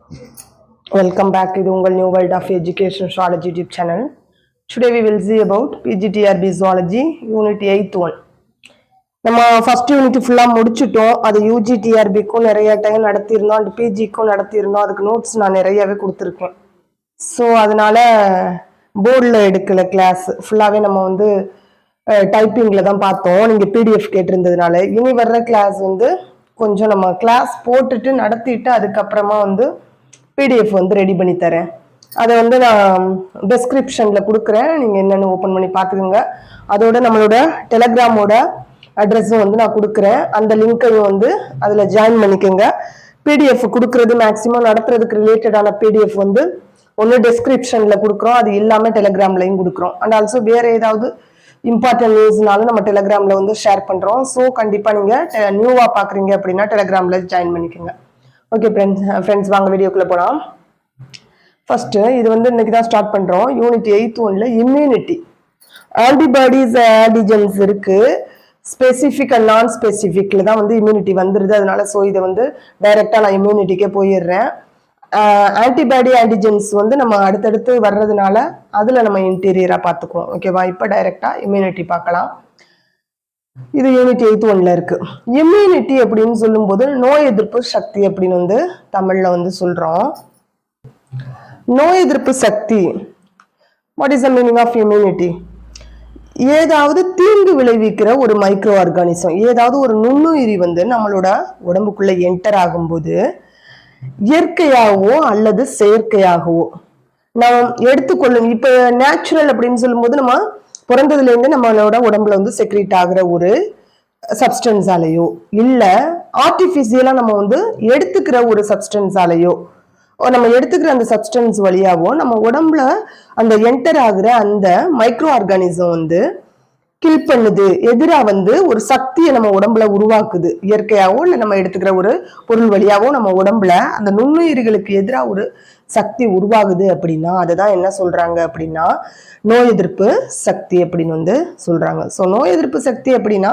Welcome back to the Ungal New World of Education Zoology YouTube channel. Today we will see about PGTRB Zoology Unit 8th one. நம்ம first unit ஃபுல்லாக முடிச்சிட்டோம். அது UGTRBக்கும் நிறைய time நடத்தியிருந்தோம், and பிஜிக்கும் நடத்தியிருந்தோம். அதுக்கு notes நான் நிறையவே கொடுத்துருக்கேன். ஸோ அதனால போர்டில் எடுக்கல கிளாஸ் ஃபுல்லாகவே நம்ம வந்து டைப்பிங்கில் தான் பார்த்தோம். நீங்கள் பிடிஎஃப் கேட்டிருந்ததுனால இனி வர்ற கிளாஸ் வந்து கொஞ்சம் நம்ம கிளாஸ் போட்டுட்டு நடத்திட்டு அதுக்கப்புறமா வந்து பிடிஎஃப் வந்து ரெடி பண்ணி தரேன். அதை வந்து நான் டெஸ்கிரிப்ஷனில் கொடுக்குறேன், நீங்கள் என்னென்னு ஓப்பன் பண்ணி பார்த்துக்கோங்க. அதோட நம்மளோட டெலகிராமோட அட்ரஸும் வந்து நான் கொடுக்குறேன். அந்த லிங்க்கையும் வந்து அதில் ஜாயின் பண்ணிக்கோங்க. பிடிஎஃப் கொடுக்குறது மேக்ஸிமம் நடத்துறதுக்கு ரிலேட்டடான பிடிஎஃப் வந்து ஒன்று டெஸ்கிரிப்ஷனில் கொடுக்குறோம், அது இல்லாமல் டெலகிராம்லையும் கொடுக்குறோம். அண்ட் ஆல்சோ வேறு ஏதாவது இம்பார்ட்டன்ட் நியூஸ்னாலும் நம்ம டெலகிராமில் வந்து ஷேர் பண்ணுறோம். ஸோ கண்டிப்பாக நீங்கள் நியூவாக பார்க்குறீங்க அப்படின்னா டெலகிராமில் ஜாயின் பண்ணிக்கோங்க. ஓகே ஃப்ரெண்ட்ஸ் வாங்க வீடியோக்குள்ளே போகலாம். ஃபர்ஸ்ட்டு இது வந்து இன்னைக்கு தான் ஸ்டார்ட் பண்ணுறோம். யூனிட் 8th ஒன்ல இம்யூனிட்டி, ஆன்டிபாடிஸ் ஆன்டிஜென்ஸ் இருக்குது. ஸ்பெசிஃபிக் அண்ட் நான் ஸ்பெசிஃபிக்கில் தான் வந்து இம்யூனிட்டி வந்துடுது. அதனால ஸோ இதை வந்து டைரெக்டாக நான் இம்யூனிட்டிக்கே போயிடுறேன். ஆன்டிபாடி ஆன்டிஜென்ஸ் வந்து நம்ம அடுத்தடுத்து வர்றதுனால அதில் நம்ம இன்டீரியராக பார்த்துக்குவோம். ஓகேவா? இப்போ டைரெக்டாக இம்யூனிட்டி பார்க்கலாம். இது யூனிட் 8th ஒன்ல இருக்கு. இம்யூனிட்டி அப்படின்னு சொல்லும்போது நோய் எதிர்ப்பு சக்தி அப்படின்னு வந்து தமிழ்ல வந்து சொல்றோம். நோய் எதிர்ப்பு சக்தி, what is the meaning of immunity? ஏதாவது தீங்கு விளைவிக்கிற ஒரு மைக்ரோ ஆர்கானிசம், ஏதாவது ஒரு நுண்ணுயிரி வந்து நம்மளோட உடம்புக்குள்ள என்டர் ஆகும்போது இயற்கையாகவோ அல்லது செயற்கையாகவோ நாம் எடுத்துக்கொள்ளும். இப்ப நேச்சுரல் அப்படின்னு சொல்லும்போது நம்ம பிறந்ததுல இருந்து நம்மளோட உடம்புல வந்து செக்ரீட் ஆகுற ஒரு சப்ஸ்டன்ஸாலேயோ இல்ல ஆர்டிபிஷியலா நம்ம வந்து எடுத்துக்கிற ஒரு சப்ஸ்டன்ஸாலேயோ நம்ம எடுத்துக்கிற அந்த சப்ஸ்டன்ஸ் வழியாவோ நம்ம உடம்புல அந்த என்டர் ஆகுற அந்த மைக்ரோ ஆர்கானிசம் வந்து கில் பண்ணுது, எதிராக வந்து ஒரு சக்தியை நம்ம உடம்புல உருவாக்குது. இயற்கையாவோ இல்லை நம்ம எடுத்துக்கிற ஒரு பொருள் வழியாவோ நம்ம உடம்புல அந்த நுண்ணுயிர்களுக்கு எதிராக ஒரு சக்தி உருவாகுது அப்படின்னா அதுதான் என்ன சொல்றாங்க அப்படின்னா நோய் எதிர்ப்பு சக்தி அப்படின்னு வந்து சொல்றாங்க. ஸோ நோய் எதிர்ப்பு சக்தி அப்படின்னா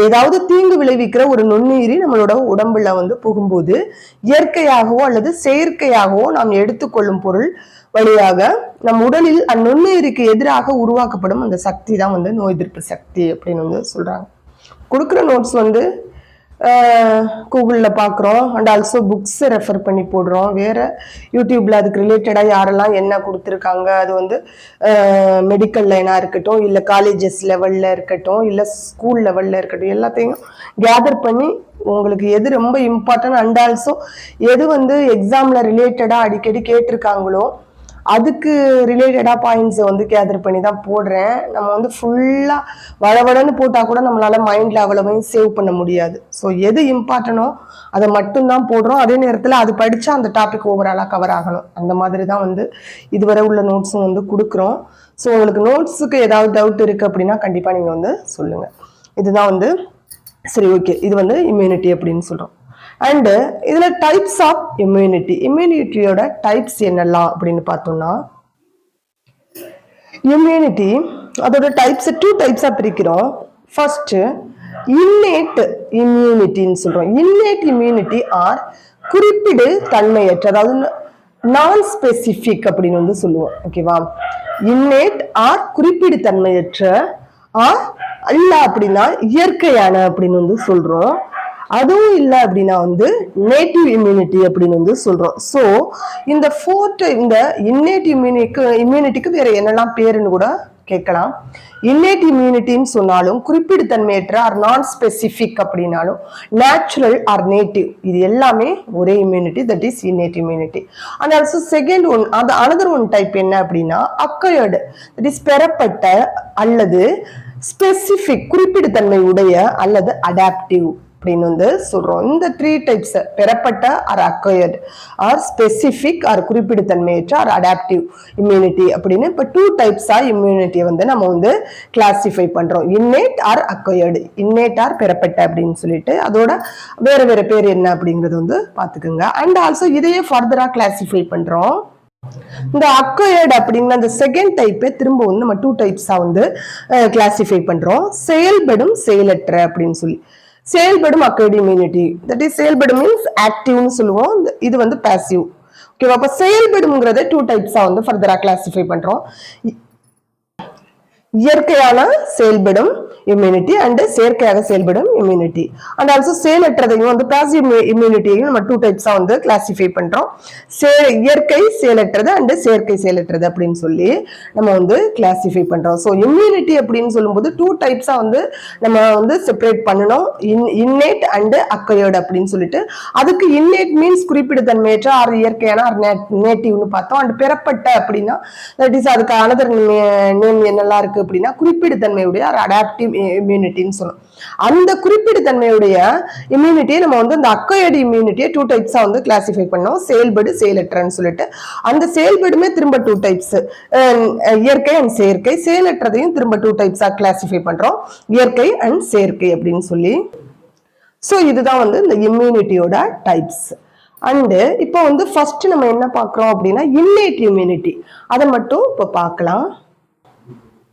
ஏதாவது தீங்கு விளைவிக்கிற ஒரு நுண்ணுயிரி நம்மளோட உடம்புல வந்து புகும்போது இயற்கையாகவோ அல்லது செயற்கையாகவோ நாம் எடுத்துக்கொள்ளும் பொருள் வழியாக நம் உடலில் அந்நுண்ணுயிருக்கு எதிராக உருவாக்கப்படும் அந்த சக்தி தான் வந்து நோய் எதிர்ப்பு சக்தி அப்படின்னு வந்து சொல்றாங்க. கொடுக்குற நோட்ஸ் வந்து கூகுளில் பார்க்குறோம், அண்ட் ஆல்சோ புக்ஸை ரெஃபர் பண்ணி போடுறோம். வேறு யூடியூப்பில் அதுக்கு ரிலேட்டடாக யாரெல்லாம் என்ன கொடுத்துருக்காங்க, அது வந்து மெடிக்கல் லைனாக இருக்கட்டும், இல்லை காலேஜஸ் லெவலில் இருக்கட்டும், இல்லை ஸ்கூல் லெவலில் இருக்கட்டும், எல்லாத்தையும் கேதர் பண்ணி உங்களுக்கு எது ரொம்ப இம்பார்ட்டன்ட் அண்ட் ஆல்சோ எது வந்து எக்ஸாமில் ரிலேட்டடாக அடிக்கடி கேட்டிருக்காங்களோ அதுக்கு ரிலேட்டடாக பாயிண்ட்ஸை வந்து கேதர் பண்ணி தான் போடுறேன். நம்ம வந்து ஃபுல்லாக வளவடன்னு போட்டால் கூட நம்மளால் மைண்டில் அவ்வளவையும் சேவ் பண்ண முடியாது. ஸோ எது இம்பார்ட்டனோ அதை மட்டும்தான் போடுறோம். அதே நேரத்தில் அது படித்தா அந்த டாபிக் ஓவராலாக கவர் ஆகணும். அந்த மாதிரி தான் வந்து இதுவரை உள்ள நோட்ஸும் வந்து கொடுக்குறோம். ஸோ உங்களுக்கு நோட்ஸுக்கு ஏதாவது டவுட் இருக்குது அப்படின்னா கண்டிப்பாக நீங்கள் வந்து சொல்லுங்கள். இதுதான் வந்து சரி. ஓகே, இது வந்து இம்யூனிட்டி அப்படின்னு சொல்கிறோம். அண்டு இதில் டைப்ஸ் ஆஃப் இம்யூனிட்டி, இம்யூனிட்டியோட டைப்ஸ் என்னெல்லாம் அப்படின்னு பார்த்தோம்னா இம்யூனிட்டி அதோட டைப்ஸ் 2 டைப்ஸாக பிரிக்கிறோம். ஃபர்ஸ்ட் இன்னேட் இம்யூனிட்டின்னு சொல்கிறோம். இன்னேட் இம்யூனிட்டி ஆர் குறிப்பிடு தன்மையற்ற, அதாவது நான் ஸ்பெசிஃபிக் அப்படின்னு வந்து சொல்லுவோம். ஓகேவா? இன்னேட் ஆர் குறிப்பிடு தன்மையற்ற ஆர் அல்ல அப்படின்னா இயற்கையான அப்படின்னு வந்து சொல்றோம். அதுவும் இல்லை அப்படின்னா வந்து நேட்டிவ் இம்யூனிட்டி அப்படின்னு வந்து சொல்றோம். ஸோ இந்த இந்த இன்னேட் இம்யூனிட்டிக்கு வேற என்னெல்லாம் பேருன்னு கூட கேட்கலாம். இன்னேட் இம்யூனிட்டின்னு சொன்னாலும் குறிப்பிடுத்தன்மையற்ற ஆர் நான் ஸ்பெசிஃபிக் அப்படின்னாலும் நேச்சுரல் ஆர் நேட்டிவ், இது எல்லாமே ஒரே immunity, that is inherit immunity. And also second one, அது அனதர் ஒன் டைப் என்ன அப்படின்னா அக்வயர்டு, தட் இஸ் பெறப்பட்ட அல்லது ஸ்பெசிஃபிக் குறிப்பிடுத்தன்மை உடைய அல்லது அடாப்டிவ் அப்படின்னு வந்து சொல்றோம். இந்த 3 டைப்ஸ் பெறப்பட்ட or acquired or specific or குறிப்பிடுத்தன்மையற்ற ஆர் அடாப்டிவ் இம்யூனிட்டி அப்படின்னு இப்போ 2 டைப்ஸா இம்யூனிட்டியை வந்து நம்ம வந்து கிளாசிஃபை பண்றோம். Innate or acquired, innate or பெறப்பட்ட அப்படின்னு சொல்லிட்டு அதோட வேற வேற பேர் என்ன அப்படிங்கறது வந்து பாத்துக்கோங்க. அண்ட் ஆல்சோ இதையே ஃபர்தரா கிளாசிஃபை பண்றோம். இந்த அக்வயர்டு அப்படிங்கிற அந்த செகண்ட் டைப்பை திரும்ப வந்து நம்ம 2 டைப்ஸா வந்து கிளாசிஃபை பண்றோம். செயல்படும் செயலற்ற அப்படின்னு சொல்லி. செயல்படும் அக்வயர்டு இம்யூனிட்டி, தட் இஸ் செயல்படும் மீன்ஸ் ஆக்டிவ்னு சொல்லுவோம். இது வந்து பாசிவ். ஓகேவா? அப்ப செயல்படும்ங்கிறத 2 டைப்ஸா வந்து ஃபர்தரா கிளாசிஃபை பண்றோம். இயற்கையான செயல்படும் இம்யூனிட்டி அண்ட் செயற்கையாக செயல்படும் இம்யூனிட்டி அண்ட் ஆல்சோ செயலற்றதையும் வந்து பாசிவ் இம்யூனிட்டியையும் நம்ம 2 டைப்ஸா வந்து கிளாசிஃபை பண்றோம். இயற்கை செயலற்றது அண்ட் செயற்கை செயலற்றது அப்படின்னு சொல்லி நம்ம வந்து கிளாசிஃபை பண்றோம். ஸோ இம்யூனிட்டி அப்படின்னு சொல்லும்போது 2 டைப்ஸா வந்து நம்ம வந்து செப்பரேட் பண்ணணும். இன்னேட் அண்ட் அக்வயர்டு அப்படின்னு சொல்லிட்டு, அதுக்கு இன்னேட் மீன்ஸ் குறிப்பிடத்தன்மையற்ற ஆர் இயற்கையான ஆர் நேட்டிவ்னு பார்த்தோம். அண்ட் பெறப்பட்ட அப்படின்னா தட் இஸ் அதுக்கு அனதர் நேம் என்னெல்லாம் இருக்கு அப்படின்னா குறிப்பிடத்தன்மையுடைய அடாப்டிவ் இம்யூனிட்டின்னு சொல்லணும். அந்த குறிப்பிடத்தன்மையுடைய இம்யூனிட்டியை நம்ம வந்து அந்த அக்வயர்டு இம்யூனிட்டியை 2 டைப்ஸா வந்து கிளாசிஃபை பண்ணோம். செயல்படு செயலற்றன்னு சொல்லிட்டு, அந்த செயல்படுமே திரும்ப 2 டைப்ஸ், இயற்கை அண்ட் செயற்கை. செயலற்றதையும் திரும்ப 2 டைப்ஸா கிளாசிஃபை பண்றோம், இயற்கை அண்ட் செயற்கை அப்படின்னு சொல்லி. ஸோ இதுதான் வந்து இந்த இம்யூனிட்டியோட டைப்ஸ். அண்டு இப்போ வந்து ஃபர்ஸ்ட் நம்ம என்ன பார்க்குறோம் அப்படின்னா இன்னேட் இம்யூனிட்டி, அதை மட்டும் இப்போ பார்க்கலாம்.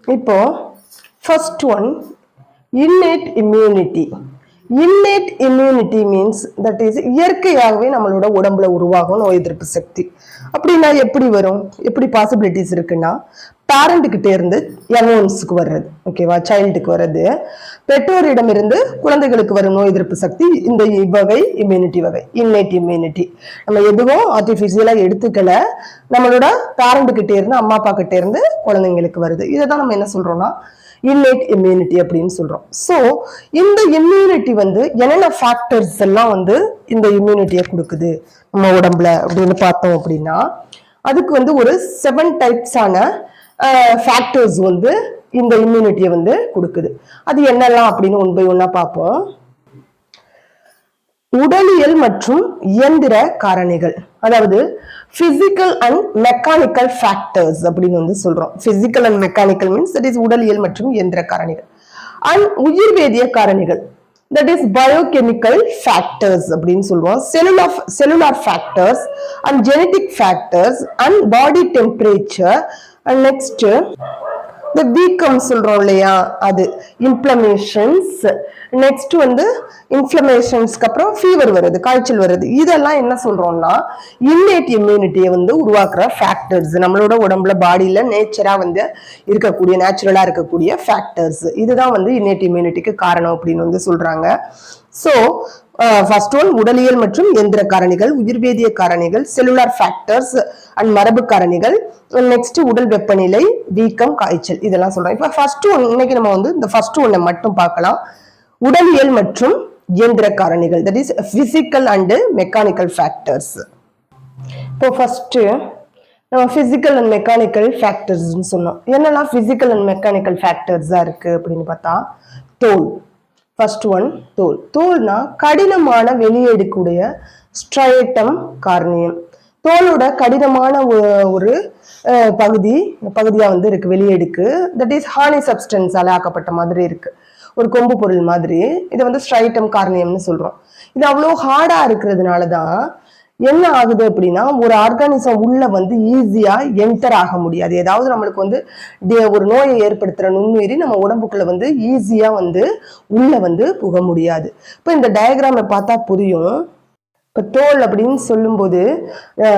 இப்போ first one innate immunity. innate immunity means that is இயற்கையாகவே நம்மளோட உடம்புல உருவாகும் நோய் எதிர்ப்பு சக்தி. அப்படின்னா எப்படி வரும், எப்படி பாசிபிலிட்டிஸ் இருக்குன்னா, பேரண்ட் கிட்ட இருந்து யங்கோன்ஸுக்கு வர்றது, ஓகேவா, சைல்டுக்கு வர்றது, பெற்றோரிடம் இருந்து குழந்தைகளுக்கு வரும் நோய் எதிர்ப்பு சக்தி, இந்த வகை இம்யூனிட்டி வகை இன்னேட் இம்யூனிட்டி. நம்ம எதுவும் ஆர்டிஃபிஷியலா எடுத்துக்கல, நம்மளோட பேரண்ட் கிட்ட இருந்து அம்மா அப்பா கிட்ட இருந்து குழந்தைங்களுக்கு வருது. இதை தான் நம்ம என்ன சொல்றோம்னா innate immunity அப்படின்னு சொல்றோம். ஸோ இந்த இம்யூனிட்டி வந்து என்னென்ன ஃபேக்டர்ஸ் எல்லாம் வந்து இந்த இம்யூனிட்டியை கொடுக்குது நம்ம உடம்புல அப்படின்னு பார்த்தோம் அப்படின்னா, அதுக்கு வந்து ஒரு 7 டைப்ஸான ஃபேக்டர்ஸ் வந்து இந்த இம்யூனிட்டியை வந்து கொடுக்குது. அது என்னெல்லாம் அப்படின்னு 1 by 1 பார்ப்போம். உடலியல் மற்றும் இயந்திர காரணிகள், அதாவது பிசிக்கல் அண்ட் மெக்கானிக்கல் ஃபேக்டர்ஸ் அப்படின்னு வந்து சொல்றோம். Physical and mechanical means that is உடலியல் மற்றும் இயந்திர காரணிகள். அண்ட் உயிர்வேதிய காரணிகள், தட் இஸ் பயோகெமிக்கல் ஃபேக்டர்ஸ் அப்படின்னு சொல்லுவோம். Cellular factors and genetic factors and body temperature. And next இந்த வீக்கம் சொல்றோம் இல்லையா, அது இன்ஃப்ளமேஷன்ஸ். நெக்ஸ்ட் வந்து இன்ஃப்ளமேஷன்ஸ்க்கு அப்புறம் ஃபீவர் வருது, காய்ச்சல் வருது. இதெல்லாம் என்ன சொல்றோம்னா இன்னேட் இம்யூனிட்டியை வந்து உருவாக்குற ஃபேக்டர்ஸ், நம்மளோட உடம்புல பாடியில நேச்சரா வந்து இருக்கக்கூடிய, நேச்சுரலா இருக்கக்கூடிய ஃபேக்டர்ஸ். இதுதான் வந்து இன்னேட் இம்யூனிட்டிக்கு காரணம் அப்படின்னு வந்து சொல்றாங்க. ஸோ ஃபர்ஸ்ட் ஒன் உடலியல் மற்றும் எந்திர காரணிகள், உயிர்வேதிய காரணிகள், செல்லுலார் ஃபேக்டர்ஸ் அண்ட் மரபு காரணிகள். நெக்ஸ்ட் உடல் வெப்பநிலை, வீக்கம், காய்ச்சல், இதெல்லாம் சொல்றோம். இப்போ ஃபர்ஸ்ட் ஒன் இன்னைக்கு நம்ம வந்து இந்த ஃபர்ஸ்ட் ஒன்னை மட்டும் பார்க்கலாம். உடலியல் மற்றும் இயந்திர காரணிகள், that is physical and mechanical factors. இப்போ ஃபர்ஸ்ட் நம்ம பிசிக்கல் அண்ட் மெக்கானிக்கல் ஃபேக்டர்ஸ்ன்னு சொன்னோம். என்னெல்லாம் பிசிக்கல் அண்ட் மெக்கானிக்கல் ஃபேக்டர்ஸா இருக்கு அப்படின்னு பார்த்தா, தோல். ஃபர்ஸ்ட் ஒன் தோல். தோல்னா கடினமான வெளியேடுக்கூடிய ஸ்ட்ரைட்டம் கார்னியம். தோலோட கடினமான ஒரு பகுதியா வந்து இருக்கு வெளியேடுக்கு. தட் இஸ் ஹானி சப்ஸ்டன்ஸால ஆக்கப்பட்ட மாதிரி இருக்கு, ஒரு கொம்பு பொருள் மாதிரி. இதை வந்து ஸ்ட்ரைட்டம் கார்னியம்னு சொல்றோம். இது அவ்வளோ ஹார்டா இருக்கிறதுனாலதான் என்ன ஆகுது அப்படின்னா ஒரு ஆர்கானிசம் உள்ள வந்து ஈஸியா என்டர் ஆக முடியாது. ஏதாவது நம்மளுக்கு வந்து ஒரு நோயை ஏற்படுத்துற நுண்ணுயிரி நம்ம உடம்புக்குள்ள வந்து ஈஸியா வந்து உள்ள வந்து புக முடியாது. இப்போ இந்த டயக்ராமை பார்த்தா புரியும். இப்போ தோல் அப்படின்னு சொல்லும்போது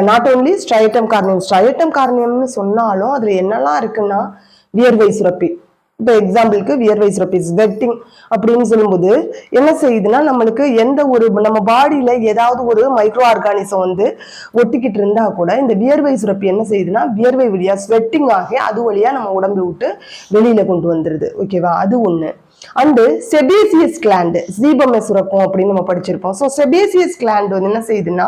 நாட் ஓன்லி ஸ்ட்ரைட்டம் கார்னியம்னு சொன்னாலும் அதுல என்னெல்லாம் இருக்குன்னா வியர்வை சுரப்பி. இப்போ எக்ஸாம்பிளுக்கு வியர்வை சுரப்பி, ஸ்வெட்டிங் அப்படின்னு சொல்லும்போது என்ன செய்யுதுன்னா, நம்மளுக்கு எந்த ஒரு நம்ம பாடியில ஏதாவது ஒரு மைக்ரோ ஆர்கானிசம் வந்து ஒட்டிக்கிட்டு இருந்தா கூட இந்த வியர்வை சுரப்பி என்ன செய்யுதுன்னா வியர்வை வழியா ஸ்வெட்டிங் ஆகி அது வழியா நம்ம உடம்பு விட்டு வெளியில கொண்டு வந்துருது, ஓகேவா? அது ஒண்ணு. அண்டு செபேசியஸ் கிளாண்டு, சீபமே சுரக்கும் அப்படின்னு நம்ம படிச்சிருப்போம். ஸோ செபேசியஸ் கிளாண்ட் வந்து என்ன செய்யுதுன்னா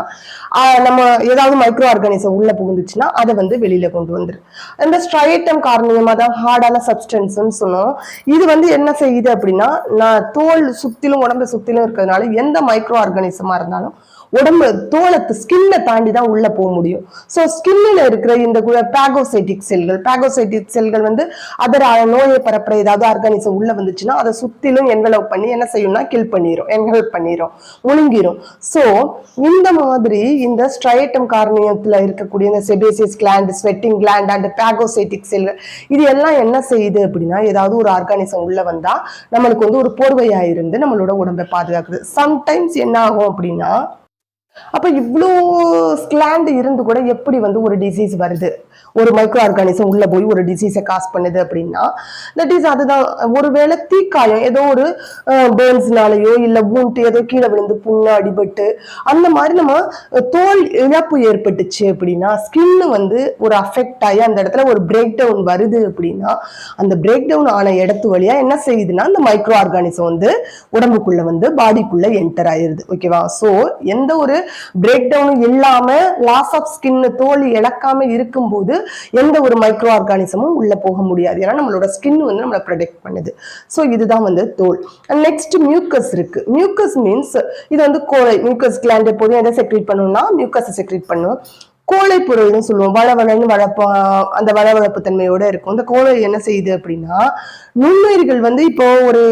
நம்ம ஏதாவது மைக்ரோ ஆர்கானிசம் உள்ள புகுந்துச்சுன்னா அதை வந்து வெளியில கொண்டு வந்துரு. இந்த ஸ்ட்ரைட்டம் கார்னியம், அதான் ஹார்டான சப்ஸ்டன்ஸ்ன்னு சொன்னோம். இது வந்து என்ன செய்யுது அப்படின்னா, நான் தோல் சுத்திலும் உடம்பு சுத்திலும் இருக்கிறதுனால எந்த மைக்ரோ ஆர்கானிசமா இருந்தாலும் உடம்பு தோலத்து ஸ்கின்னை தாண்டி தான் உள்ள போக முடியும். ஸோ ஸ்கின்ல இருக்கிற இந்த பாகோசைட்டிக் செல்கள் வந்து அதர் நோயை பரப்புற ஏதாவது ஆர்கானிசம் உள்ள வந்துச்சுன்னா அதை சுத்திலும் என்வலப் பண்ணி என்ன செய்யும்னா என்வலப் பண்ணிரும், முழுங்கிரும். ஸோ இந்த மாதிரி இந்த ஸ்ட்ரைட்டம் கார்னியத்துல இருக்கக்கூடிய இந்த sebaceous gland, sweating gland and phagocytic செல்கள் இது எல்லாம் என்ன செய்யுது அப்படின்னா, ஏதாவது ஒரு ஆர்கானிசம் உள்ள வந்தா நம்மளுக்கு வந்து ஒரு போர்வையா இருந்து நம்மளோட உடம்பை பாதுகாக்குது. சம்டைம்ஸ் என்ன ஆகும் அப்படின்னா அப்ப இவ்வளோ ஸ்கிளாண்ட் இருந்து கூட எப்படி வந்து ஒரு டிசீஸ் வருது, ஒரு மைக்ரோ ஆர்கானிசம் உள்ள போய் ஒரு டிசீஸை காஸ் பண்ணுது அப்படின்னா, தட் இஸ் அதுதான். ஒருவேளை தீக்காயம் ஏதோ ஒரு பேர்ன்ஸ்னாலயோ இல்ல வூண்ட் ஏதோ கீழே விழுந்து புண்ணு அடிபட்டு அந்த மாதிரி நம்ம தோல் இழப்பு ஏற்பட்டுச்சு அப்படின்னா, ஸ்கின் வந்து ஒரு அஃபெக்ட் ஆகி அந்த இடத்துல ஒரு பிரேக் டவுன் வருது அப்படின்னா, அந்த பிரேக் டவுன் ஆன இடத்து வழியா என்ன செய்யுதுன்னா அந்த மைக்ரோ ஆர்கானிசம் வந்து உடம்புக்குள்ள வந்து பாடிக்குள்ள என்டர் ஆயிருது. ஓகேவா? ஸோ எந்த ஒரு பிரேக் டவுன் இல்லாம லாஸ் ஆஃப் ஸ்கின் தோல் இழக்காம இருக்கும்போது எந்த ஒரு மைக்ரோ ஆர்கானிசமும் உள்ள போக முடியாது. ஏன்னா நம்மளோட ஸ்கின் வந்து நம்மளை ப்ரொடெக்ட் பண்ணுது. ஸோ இதுதான் வந்து தோல். நெக்ஸ்ட் மியூக்கஸ் இருக்கு. மியூக்கஸ் மீன்ஸ் இது வந்து கோழை. மியூக்கஸ் கிளாண்ட் எப்போதும் எதை செக்ரேட் பண்ணும்னா மியூக்கஸ் செக்ரேட் பண்ணும். கோழை பொருள்னு சொல்லுவோம். வளவளன்னு அந்த வளவளப்பு தன்மையோட இருக்கும். இந்த கோழை என்ன செய்யுது அப்படின்னா, நுண்ணுயிர்கள் வந்து இப்போ ஒரு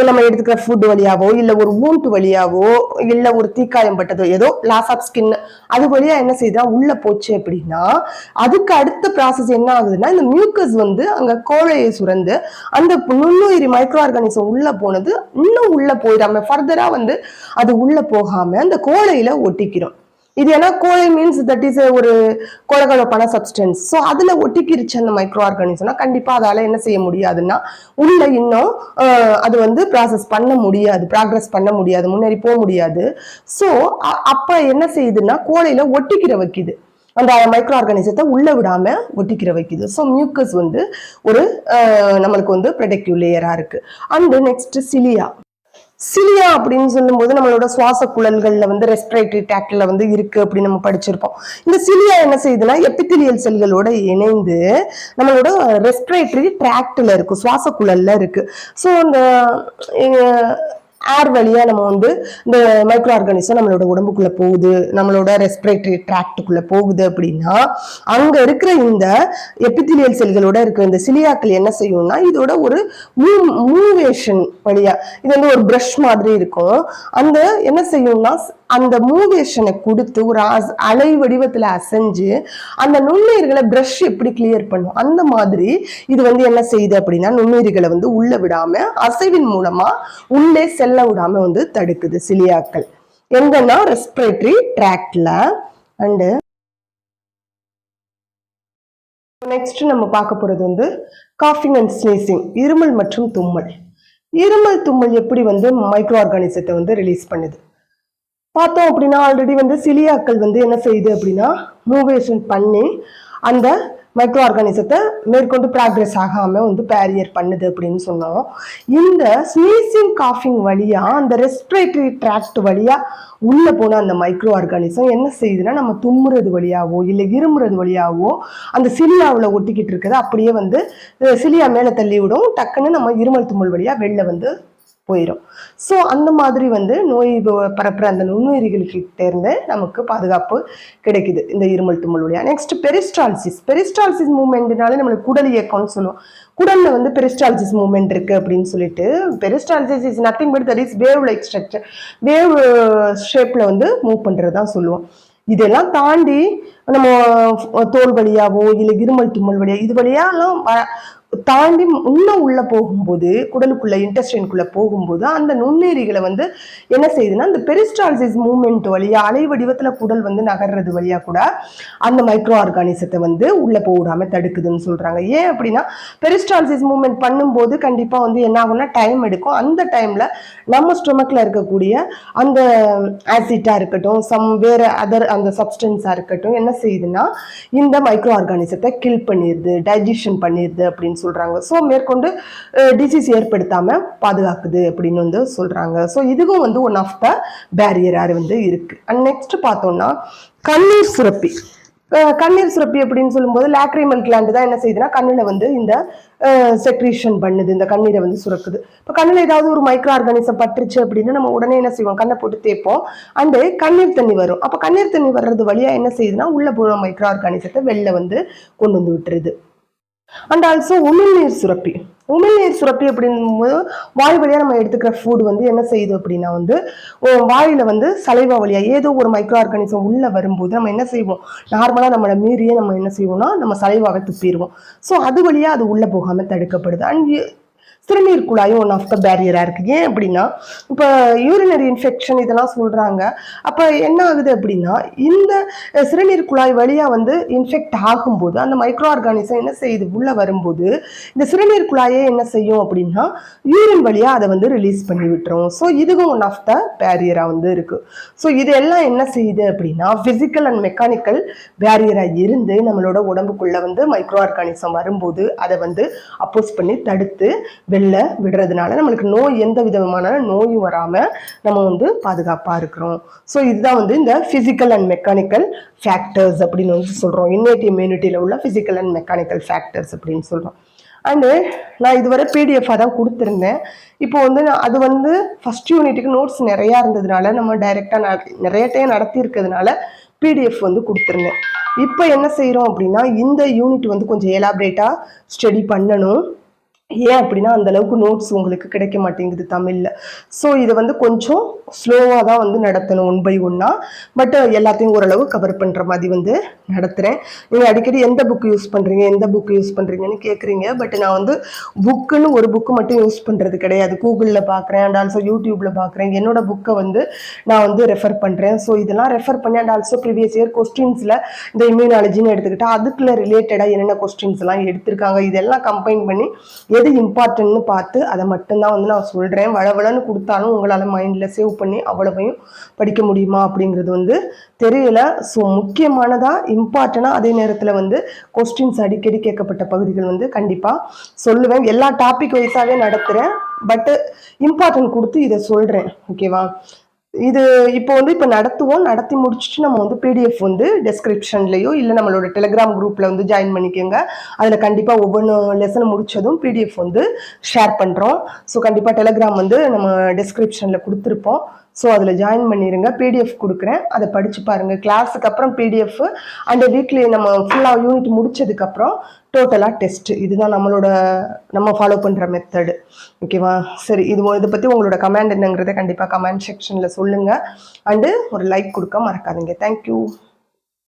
நம்ம எடுத்துக்கிற ஃபுட் வழியாவோ இல்ல ஒரு வூண்ட் வழியாவோ இல்ல ஒரு தீக்காயம் பட்டதோ ஏதோ லாஸ் ஆஃப் ஸ்கின் அது வழியா என்ன செய்யுதா உள்ள போச்சு அப்படின்னா, அதுக்கு அடுத்த ப்ராசஸ் என்ன ஆகுதுன்னா இந்த மியூக்கஸ் வந்து அங்க கோழையை சுரந்து அந்த நுண்ணுயிரி மைக்ரோ ஆர்கானிசம் உள்ள போனது இன்னும் உள்ள போயிடாம ஃபர்தரா வந்து அது உள்ள போகாம அந்த கோழையில ஒட்டிக்கிறோம். இது ஏன்னா கோழை மீன்ஸ் தட் இஸ் ஒரு கொழகொழப்பான சப்ஸ்டன்ஸ். ஸோ அதுல ஒட்டிக்கிருச்சு அந்த மைக்ரோ ஆர்கானிசம்னா கண்டிப்பா அதால என்ன செய்ய முடியாதுன்னா உள்ள இன்னும் அது வந்து ப்ராசஸ் பண்ண முடியாது, ப்ராக்ரஸ் பண்ண முடியாது, முன்னேறி போக முடியாது. ஸோ அப்ப என்ன செய்யுதுன்னா கோழையில ஒட்டிக்கிற வைக்குது, அந்த மைக்ரோ ஆர்கானிசத்தை உள்ள விடாம ஒட்டிக்கிற வைக்குது. ஸோ மியூக்கஸ் வந்து ஒரு நம்மளுக்கு வந்து ப்ரொடெக்டிவ் லேயரா இருக்கு. And next சிலியா. சிலியா அப்படின்னு சொல்லும்போது நம்மளோட சுவாச குழல்கள்ல வந்து ரெஸ்பிரேட்டரி ட்ராக்ட்ல வந்து இருக்கு அப்படின்னு நம்ம படிச்சிருப்போம். இந்த சிலியா என்ன செய்யுதுன்னா எபித்திலியல் செல்களோட இணைந்து நம்மளோட ரெஸ்பிரேட்டரி ட்ராக்ட்ல இருக்கு, சுவாச குழல்ல இருக்கு. ஸோ இந்த ஏர் வழியா நம்ம வந்து இந்த மைக்ரோ ஆர்கானிசம் நம்மளோட உடம்புக்குள்ள போகுது, நம்மளோட ரெஸ்பிரேட்டரி ட்ராக்டுக்குள்ள போகுது அப்படின்னா அங்க இருக்கிற இந்த எபித்திலியல் செல்களோட இருக்கிற இந்த சிலியாக்கள் என்ன செய்யும்னா இதோட ஒரு மூவேஷன் வழியா இது வந்து ஒரு பிரஷ் மாதிரி இருக்கும். அந்த என்ன செய்யும்னா அந்த மூவேஷனை கொடுத்து ஒரு அலை வடிவத்துல அசைஞ்சு அந்த நுண்ணுயிர்களை பிரஷ் எப்படி கிளியர் பண்ணும் அந்த மாதிரி இது வந்து என்ன செய்யுது அப்படின்னா நுண்ணுயிர்களை வந்து உள்ள விடாம அசைவின் மூலமா உள்ளே செல்ல விடாம வந்து தடுக்குது சிலியாக்கள். எங்கன்னா ரெஸ்பிரேட்டரி ட்ராக்ட்ல. அண்டு நெக்ஸ்ட் நம்ம பார்க்க போறது வந்து காஃபிங் அண்ட் ஸ்னீசிங், இருமல் மற்றும் தும்மல். இருமல் தும்மல் எப்படி வந்து மைக்ரோ ஆர்கானிசத்தை வந்து ரிலீஸ் பண்ணுது பார்த்தோம் அப்படின்னா, ஆல்ரெடி வந்து சிலியாக்கள் வந்து என்ன செய்யுது அப்படின்னா மூவேஷன் பண்ணி அந்த மைக்ரோ ஆர்கானிசத்தை மேற்கொண்டு ப்ராக்ரஸ் ஆகாம வந்து பேரியர் பண்ணுது அப்படின்னு சொன்னோம். இந்த ஸ்னீசிங் காஃபிங் வழியா அந்த ரெஸ்பிரேட்டரி ட்ராக்ட் வழியா உள்ள போன அந்த மைக்ரோ ஆர்கானிசம் என்ன செய்யுதுன்னா நம்ம தும்முறது வழியாவோ இல்லை இருமுறது வழியாவோ அந்த சிலியாவில் ஒட்டிக்கிட்டு இருக்கிறது அப்படியே வந்து சிலியா மேலே தள்ளி விடும். டக்குன்னு நம்ம இருமல் தும்மல் வழியா வெளில வந்து போயிடும். ஸோ அந்த மாதிரி வந்து நோய் பரப்புற அந்த நுண்ணுயிரிகளுக்கு இருந்து நமக்கு பாதுகாப்பு கிடைக்குது இந்த இருமல் தும்மல் வழியா. Next peristalsis. பெரிஸ்டால்சிஸ் மூவ்மெண்ட்னாலே நம்மளுக்கு குடல் இயக்கம்னு சொல்லுவோம். குடல்ல வந்து பெரிஸ்டால்சிஸ் மூவ்மெண்ட் இருக்கு அப்படின்னு சொல்லிட்டு, peristalsis is nothing but that is wave like structure, wave ஷேப்ல வந்து மூவ் பண்றதுதான் சொல்லுவோம். இதெல்லாம் தாண்டி நம்ம தோல் வழியாவோ இல்லை இருமல் தும்மல் வழியா இது வழியாலாம் தாண்டி இன்னும் உள்ள போகும்போது குடலுக்குள்ள இன்டெஸ்டைனுக்குள்ள போகும்போது அந்த நுண்ணுயிரிகளை வந்து என்ன செய்யுதுன்னா இந்த பெரிஸ்டால்சிஸ் மூவ்மெண்ட் வழியா அலை வடிவத்துல குடல் வந்து நகர்றது வழியா கூட அந்த மைக்ரோ ஆர்கானிசத்தை வந்து உள்ள போடாம தடுக்குதுன்னு சொல்றாங்க. ஏன் அப்படின்னா பெரிஸ்டால்சிஸ் மூவ்மெண்ட் பண்ணும்போது கண்டிப்பா வந்து என்ன ஆகும்னா டைம் எடுக்கும். அந்த டைம்ல நம்ம ஸ்டொமக்ல இருக்கக்கூடிய அந்த ஆசிட்டா இருக்கட்டும் வேற அதர் அந்த சப்ஸ்டன்ஸா இருக்கட்டும் என்ன செய்யுதுன்னா இந்த மைக்ரோ ஆர்கானிசத்தை கில் பண்ணிடுது, டைஜஷன் பண்ணிடுது அப்படின்னு சொல்றாங்க. ஸோ மேற்கொண்டு டிசீஸ் ஏற்படுத்தாம பாதுகாக்குது அப்படின்னு வந்து சொல்றாங்க. ஸோ இதுவும் வந்து ஒன் ஆஃப் த பேரியரா வந்து இருக்கு. அண்ட் நெக்ஸ்ட் பார்த்தோம்னா கண்ணீர் சுரப்பி. கண்ணீர் சுரப்பி அப்படின்னு சொல்லும்போது லாக்ரிமல் கிளாண்ட் தான் என்ன செய்யுதுன்னா கண்ணில் வந்து இந்த செக்ரீஷன் பண்ணுது, இந்த கண்ணீரை வந்து சுரக்குது. இப்போ கண்ணில் ஏதாவது ஒரு மைக்ரோ ஆர்கானிசம் பட்டுருச்சு அப்படின்னு நம்ம உடனே என்ன செய்வோம், கண்ணை போட்டு தேய்ப்போம். அண்டு கண்ணீர் தண்ணி வரும். அப்போ கண்ணீர் தண்ணி வர்றது வழியா என்ன செய்யுதுன்னா உள்ள போன மைக்ரோ ஆர்கானிசத்தை வெளில வந்து கொண்டு வந்து விட்டுருது. அண்ட் ஆல்சோ உமிழ்நீர் சுரப்பி. உமிழ்நீர் சுரப்பி அப்படிங்கும்போது வாய் வழியா நம்ம எடுத்துக்கிற ஃபுட் வந்து என்ன செய்யுது அப்படின்னா வந்து வாயில வந்து சலைவா வழியா ஏதோ ஒரு மைக்ரோ ஆர்கானிசம் உள்ள வரும்போது நம்ம என்ன செய்வோம், நார்மலா நம்மளை மீறியே நம்ம என்ன செய்வோம்னா நம்ம சலைவாவை துப்பிடுவோம். ஸோ அது வழியா அது உள்ள போகாம தடுக்கப்படுது. அண்ட் சிறுநீர் குழாயும் ஒன் ஆஃப் த பேரியரா இருக்கு. ஏன் அப்படின்னா இப்போ யூரினரி இன்ஃபெக்ஷன் இதெல்லாம் சொல்றாங்க. அப்ப என்ன ஆகுது அப்படின்னா இந்த சிறுநீர் குழாய் வழியா வந்து இன்ஃபெக்ட் ஆகும்போது அந்த மைக்ரோ ஆர்கானிசம் என்ன செய்யுது, உள்ள வரும்போது இந்த சிறுநீர் குழாயே என்ன செய்யும் அப்படின்னா யூரின் வழியா அதை வந்து ரிலீஸ் பண்ணி விட்டுரும். ஸோ இதுவும் ஒன் ஆஃப் த பேரியரா வந்து இருக்கு. ஸோ இது எல்லாம் என்ன செய்யுது அப்படின்னா பிசிக்கல் அண்ட் மெக்கானிக்கல் பேரியரா இருந்து நம்மளோட உடம்புக்குள்ள வந்து மைக்ரோ ஆர்கானிசம் வரும்போது அதை வந்து அப்போஸ் பண்ணி தடுத்து வெளில விடுறதுனால நம்மளுக்கு நோய் எந்த விதமான நோயும் வராம நம்ம வந்து பாதுகாப்பா இருக்கிறோம். ஸோ இதுதான் வந்து இந்த பிசிக்கல் அண்ட் மெக்கானிக்கல் ஃபேக்டர்ஸ் அப்படின்னு வந்து சொல்றோம். இன்னேட் இம்யூனிட்டியில உள்ள பிசிக்கல் அண்ட் மெக்கானிக்கல் ஃபேக்டர்ஸ் அப்படின்னு சொல்றோம். அண்டு நான் இதுவரை பிடிஎஃபாக தான் கொடுத்துருந்தேன். இப்போ வந்து அது வந்து ஃபர்ஸ்ட் யூனிட்டுக்கு நோட்ஸ் நிறையா இருந்ததுனால நம்ம டைரெக்டாக நிறைய டைம் நடத்தி இருக்கிறதுனால பிடிஎஃப் வந்து கொடுத்துருந்தேன். இப்போ என்ன செய்கிறோம் அப்படின்னா இந்த யூனிட் வந்து கொஞ்சம் எலாபரேட்டாக ஸ்டடி பண்ணணும். ஏன் அப்படின்னா அந்த அளவுக்கு நோட்ஸ் உங்களுக்கு கிடைக்க மாட்டேங்குது தமிழ்ல. ஸோ இதை வந்து கொஞ்சம் ஸ்லோவாக தான் வந்து நடத்தணும், 1 by 1. பட் எல்லாத்தையும் ஓரளவு கவர் பண்ணுற மாதிரி வந்து நடத்துகிறேன். நீங்கள் அடிக்கடி எந்த புக்கு யூஸ் பண்ணுறீங்கன்னு கேட்குறீங்க. பட் நான் வந்து புக்குன்னு ஒரு புக்கு மட்டும் யூஸ் பண்ணுறது கிடையாது. கூகுளில் பார்க்குறேன் அண்ட் ஆல்சோ யூடியூப்பில் பார்க்குறேன். என்னோட புக்கை வந்து நான் வந்து ரெஃபர் பண்ணுறேன். ஸோ இதெல்லாம் ரெஃபர் பண்ணி அண்ட் ஆல்சோ ப்ரீவியஸ் இயர் கொஸ்டின்ஸில் இந்த இம்யூனாலஜின்னு எடுத்துக்கிட்டால் அதுக்குள்ள ரிலேட்டடாக என்னென்ன கொஸ்டின்ஸ் எல்லாம் எடுத்திருக்காங்க இதெல்லாம் கம்பைன் பண்ணி எது இம்பார்ட்டன்ட்னு பார்த்து அதை மட்டும்தான் வந்து நான் சொல்கிறேன். வளவளன்னு கொடுத்தாலும் உங்களால் மைண்டில் சேவ் பண்ணி அவ்வளவையும் படிக்க முடியுமா அப்படிங்கிறது வந்து தெரியல. ஸோ முக்கியமானதாக இம்பார்ட்டனாக அதே நேரத்தில் வந்து கொஸ்டின்ஸ் அடிக்கடி கேட்கப்பட்ட பகுதிகள் வந்து கண்டிப்பாக சொல்லுவேன். எல்லா டாபிக் வைஸாகவே நடத்துகிறேன். பட்டு இம்பார்ட்டன்ட் கொடுத்து இதை சொல்கிறேன். ஓகேவா? இது இப்போ வந்து இப்போ நடத்தி முடிச்சுட்டு நம்ம வந்து பிடிஎஃப் வந்து டெஸ்கிரிப்ஷன்லையோ இல்லை நம்மளோட டெலிகிராம் குரூப்பில் வந்து ஜாயின் பண்ணிக்கோங்க. அதில் கண்டிப்பாக ஒவ்வொன்று லெசன் முடிச்சதும் பிடிஎஃப் வந்து ஷேர் பண்ணுறோம். ஸோ கண்டிப்பாக டெலிகிராம் வந்து நம்ம டெஸ்கிரிப்ஷனில் கொடுத்துருப்போம். ஸோ அதில் ஜாயின் பண்ணிடுங்க. பிடிஎஃப் கொடுக்குறேன், அதை படித்து பாருங்கள். கிளாஸுக்கு அப்புறம் பிடிஎஃப் அண்ட் வீக்லி நம்ம ஃபுல்லாக யூனிட் முடிச்சதுக்கப்புறம் டோட்டலாக டெஸ்ட். இதுதான் நம்ம ஃபாலோ பண்ணுற மெத்தடு. ஓகேவா? சரி, இதை பற்றி உங்களோட கமெண்ட் என்னங்கிறத கண்டிப்பாக கமெண்ட் செக்ஷனில் சொல்லுங்கள். அண்டு ஒரு லைக் கொடுக்க மறக்காதீங்க. தேங்க்யூ.